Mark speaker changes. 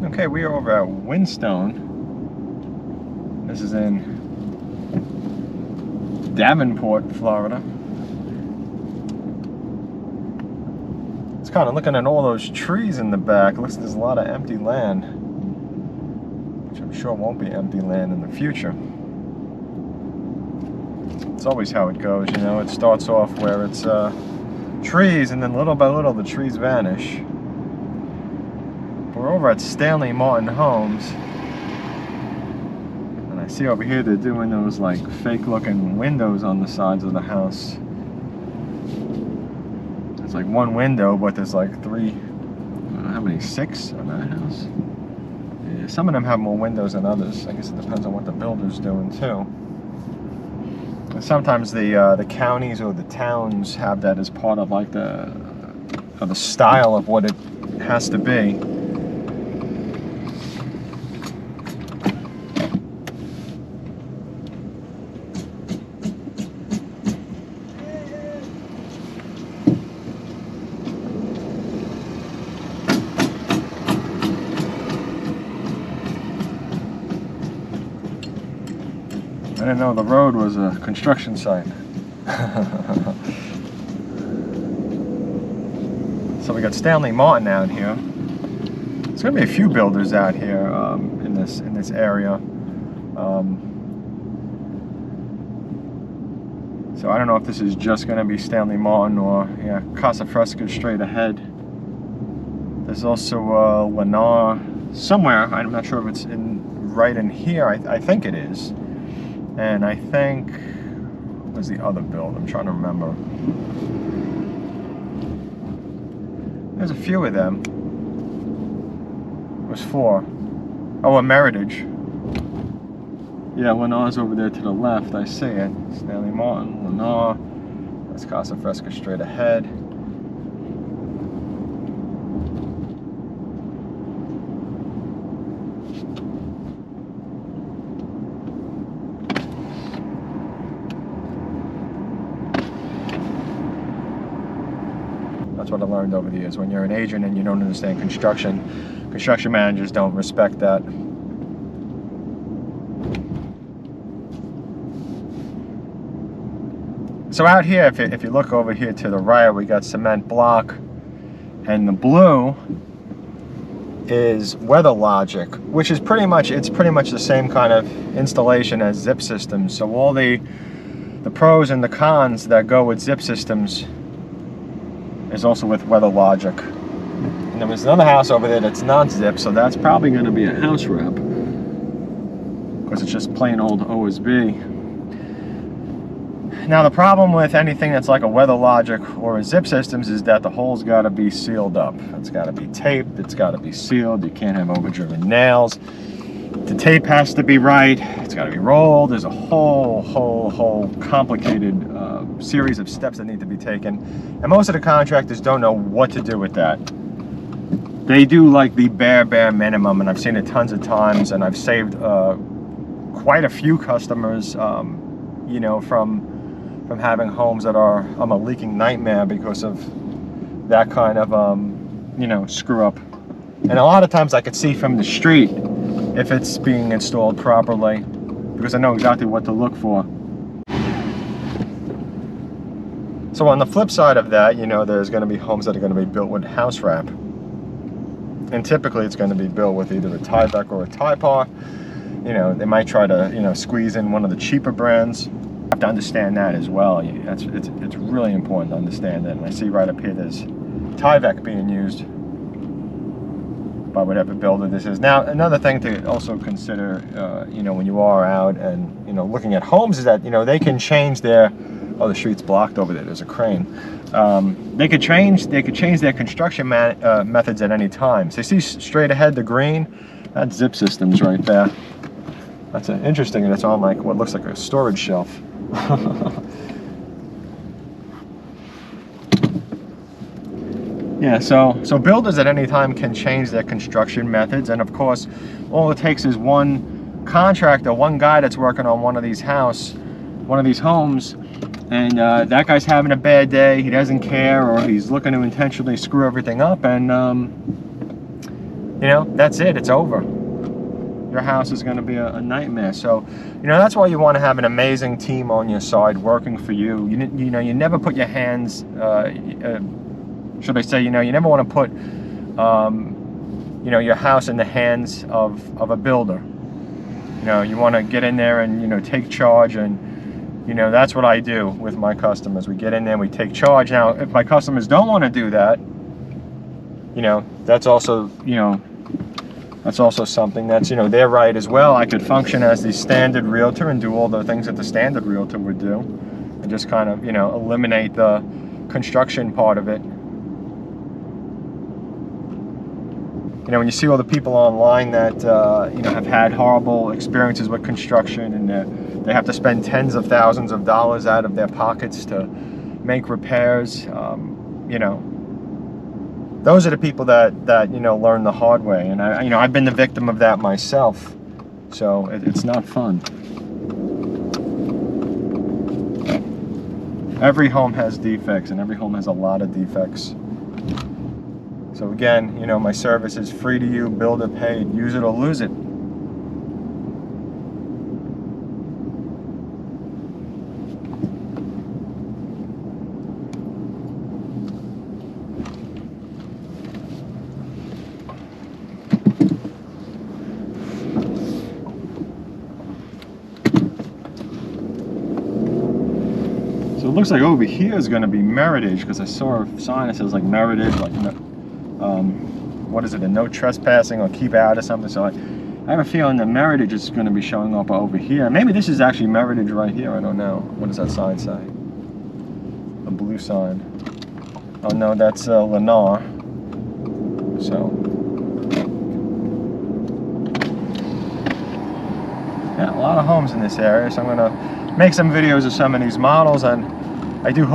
Speaker 1: Okay, we are over at Wynnstone. This is in Davenport, Florida. It's kind of looking at all those trees in the back. Looks like there's a lot of empty land, which I'm sure won't be empty land in the future. It's always how it goes, you know. It starts off where it's trees, and then little by little the trees vanish. We're over at Stanley Homes, and I see over here they're doing those like fake looking windows on the sides of the house. There's like one window, but there's like three, I don't know how many, 6 on that house. Yeah, some of them have more windows than others. I guess it depends on what the builder's doing too. And sometimes the counties or the towns have that as part of like the style of what it has to be. I didn't know the road was a construction site. So we got Stanley Martin out here. There's going to be a few builders out here in this area. So I don't know if this is just going to be Stanley Martin or Casa Fresca straight ahead. There's also Lennar somewhere. I'm not sure if it's right in here. I think it is. And I think, what was the other build? I'm trying to remember. There's a few of them. It was 4. Oh, a Meritage. Yeah, Lennar's over there to the left. I see it. Stanley Martin, Lennar. That's Casa Fresca straight ahead. That's what I learned over the years. When you're an agent and you don't understand construction managers don't respect that. So out here, if you look over here to the right, we got cement block, and the blue is Weather Logic, which is pretty much the same kind of installation as zip systems. So all the pros and the cons that go with zip systems is also with Weather Logic. And there was another house over there that's not zip, so that's probably going to be a house wrap, because it's just plain old OSB. Now the problem with anything that's like a Weather Logic or a zip systems is that the hole's got to be sealed up. It's got to be taped, it's got to be sealed, you can't have overdriven nails. The tape has to be right, it's got to be rolled. There's a whole complicated series of steps that need to be taken, and most of the contractors don't know what to do with that. They do like the bare minimum, and I've seen it tons of times, and I've saved quite a few customers, you know, from having homes that are a leaking nightmare because of that kind of you know, screw up. And a lot of times I could see from the street if it's being installed properly, because I know exactly what to look for. So on the flip side of that, you know, there's going to be homes that are going to be built with house wrap. And typically it's going to be built with either a Tyvek or a Typar. You know, they might try to, you know, squeeze in one of the cheaper brands. You have to understand that as well. It's really important to understand that. And I see right up here there's Tyvek being used by whatever builder this is. Now, another thing to also consider, you know, when you are out and, you know, looking at homes is that, you know, they can change their, oh, the street's blocked over there, there's a crane. They could change their construction methods at any time. So you see straight ahead the green, that's zip systems right there. That's interesting, and it's on like what looks like a storage shelf. Yeah, so builders at any time can change their construction methods, and of course, all it takes is one contractor, one guy that's working on one of these homes, and that guy's having a bad day, he doesn't care, or he's looking to intentionally screw everything up, and you know, that's it, it's over. Your house is going to be a nightmare. So, you know, that's why you want to have an amazing team on your side working for you. You know, you never put your hands, should I say, you know, you never want to put, you know, your house in the hands of a builder. You know, you want to get in there and, you know, take charge. And, you know, that's what I do with my customers. We get in there and we take charge. Now, if my customers don't want to do that, you know, that's also, you know, that's also something that's, you know, their right as well. I could function as the standard realtor and do all the things that the standard realtor would do, and just kind of, you know, eliminate the construction part of it. You know, when you see all the people online that, you know, have had horrible experiences with construction, and they have to spend tens of thousands of dollars out of their pockets to make repairs, you know, those are the people that you know, learn the hard way. And you know, I've been the victim of that myself, so it's not fun. Every home has defects, and every home has a lot of defects. So again, you know, my service is free to you, builder paid, use it or lose it. So it looks like over here is going to be Meritage, because I saw a sign that says like Meritage, like, what is it, a no trespassing or keep out or something. So I have a feeling that Meritage is going to be showing up over here. Maybe this is actually Meritage right here. I don't know. What does that sign say? A blue sign. Oh no, that's Lennar. So yeah, a lot of homes in this area. So I'm going to make some videos of some of these models, and I do hope